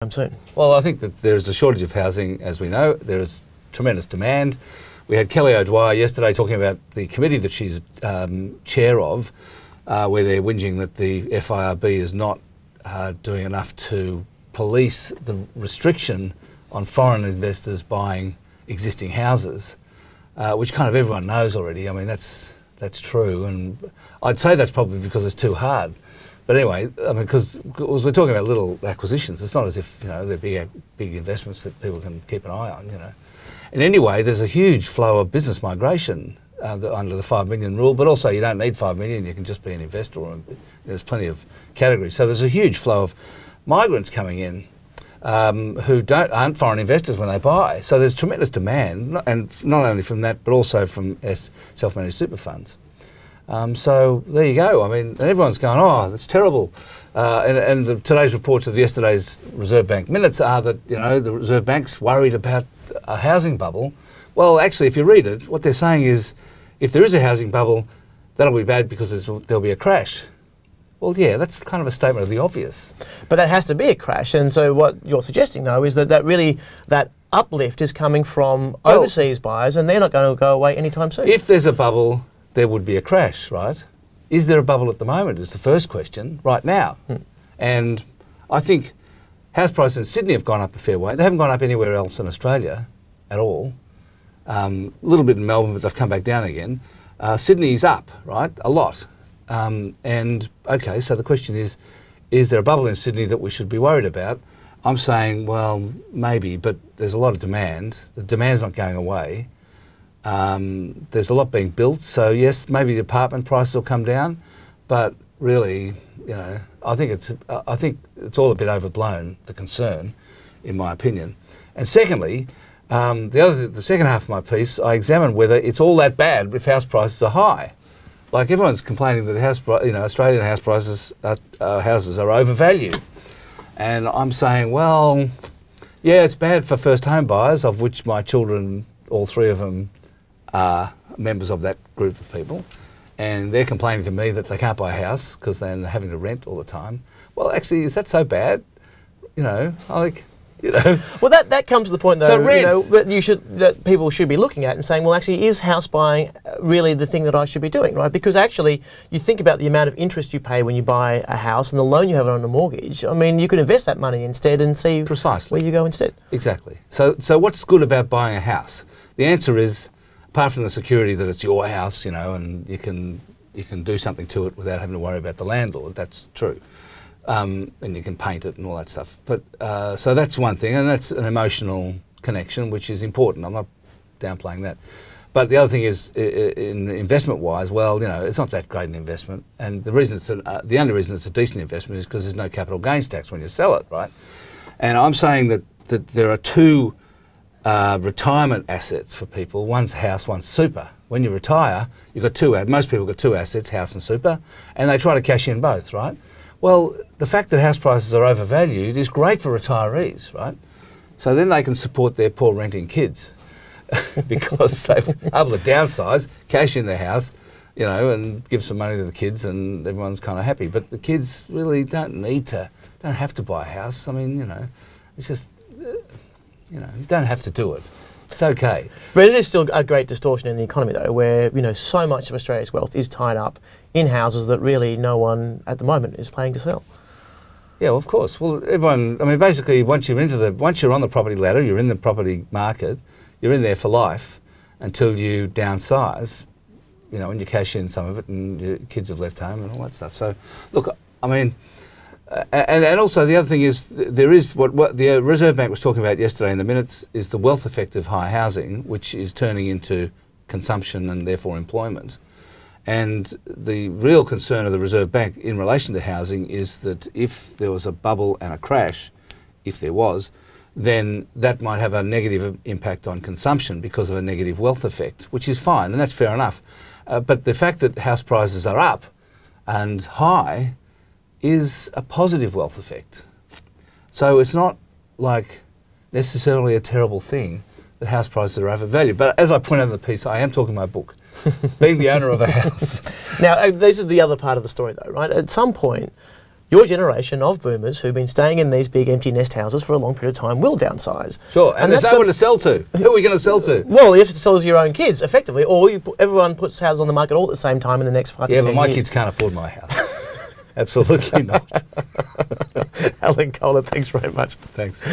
soon? Well, I think that there is a shortage of housing, as we know. There is tremendous demand. We had Kelly O'Dwyer yesterday talking about the committee that she's chair of, where they're whinging that the FIRB is not doing enough to police the restriction on foreign investors buying existing houses, which kind of everyone knows already. I mean, that's true, and I'd say that's probably because it's too hard. But anyway, I mean, because we're talking about little acquisitions, it's not as if they're big investments that people can keep an eye on. And anyway, there's a huge flow of business migration under the 5 million rule, but also you don't need 5 million; you can just be an investor. And there's plenty of categories, so there's a huge flow of migrants coming in who aren't foreign investors when they buy. So there's tremendous demand, and not only from that, but also from self-managed super funds. So there you go. I mean, and everyone's going, oh, that's terrible. And today's reports of yesterday's Reserve Bank minutes are that, the Reserve Bank's worried about a housing bubble. Well, actually, if you read it, what they're saying is, if there is a housing bubble, that'll be bad because there'll be a crash. Well, yeah, that's kind of a statement of the obvious. But that has to be a crash. And so what you're suggesting, though, is that that uplift is coming from overseas buyers, and they're not going to go away anytime soon. If there's a bubble, there would be a crash, right? Is there a bubble at the moment is the first question, right now. And I think house prices in Sydney have gone up a fair way. They haven't gone up anywhere else in Australia at all. A little bit in Melbourne, but they've come back down again. Sydney's up, right? A lot. And, okay, so the question is there a bubble in Sydney that we should be worried about? I'm saying, well, maybe, but there's a lot of demand. The demand's not going away. There's a lot being built, so yes, maybe the apartment prices will come down, but really, I think it's all a bit overblown, the concern, in my opinion. And secondly, the second half of my piece, I examined whether it's all that bad if house prices are high. Like everyone's complaining that Australian house prices, houses are overvalued, and I'm saying, well, yeah, it's bad for first home buyers, of which my children, all three of them, are members of that group of people, and they're complaining to me that they can't buy a house because they're having to rent all the time. Well, actually, is that so bad? I think, Well, that comes to the point, though, so that people should be looking at and saying, well, actually, is house buying really the thing that I should be doing, right? Because actually, you think about the amount of interest you pay when you buy a house and the loan you have on a mortgage. I mean, you could invest that money instead and see where you go instead. Exactly. So what's good about buying a house? The answer is, apart from the security that it's your house, and you can do something to it without having to worry about the landlord. That's true. And you can paint it and all that stuff. But so that's one thing, and that's an emotional connection, which is important. I'm not downplaying that. But the other thing is, in investment-wise, well, it's not that great an investment, and the only reason it's a decent investment is because there's no capital gains tax when you sell it, right? And I'm saying that there are two retirement assets for people. One's house, one's super. When you retire, you've got most people got two assets, house and super, and they try to cash in both, right? Well, the fact that house prices are overvalued is great for retirees, right? So then they can support their poor renting kids because they're able to downsize, cash in their house, and give some money to the kids, and everyone's kind of happy. But the kids really don't have to buy a house. I mean, it's just, you don't have to do it. It's okay. But it is still a great distortion in the economy, though, where, so much of Australia's wealth is tied up in houses that really no one at the moment is planning to sell. Yeah, well, of course. Well, basically, once you're on the property ladder, you're in the property market, you're in there for life until you downsize, and you cash in some of it and your kids have left home and all that stuff. So, look, and also the other thing is, there is what the Reserve Bank was talking about yesterday in the minutes is the wealth effect of high housing, which is turning into consumption and therefore employment. And the real concern of the Reserve Bank in relation to housing is that if there was a bubble and a crash, if there was, then that might have a negative impact on consumption because of a negative wealth effect, which is fine, and that's fair enough. But the fact that house prices are up and high is a positive wealth effect. So it's not like necessarily a terrible thing that house prices are overvalued. But as I point out in the piece, I am talking my book, being the owner of a house. Now, this is the other part of the story, though, right? At some point, your generation of boomers who've been staying in these big empty nest houses for a long period of time will downsize. Sure, and there's no one to sell to. Who are we going to sell to? Well, you have to sell to your own kids, effectively, or everyone puts houses on the market all at the same time in the next 5 to 10 years. Yeah, but my kids can't afford my house. Absolutely not. Alan Kohler, thanks very much. Thanks.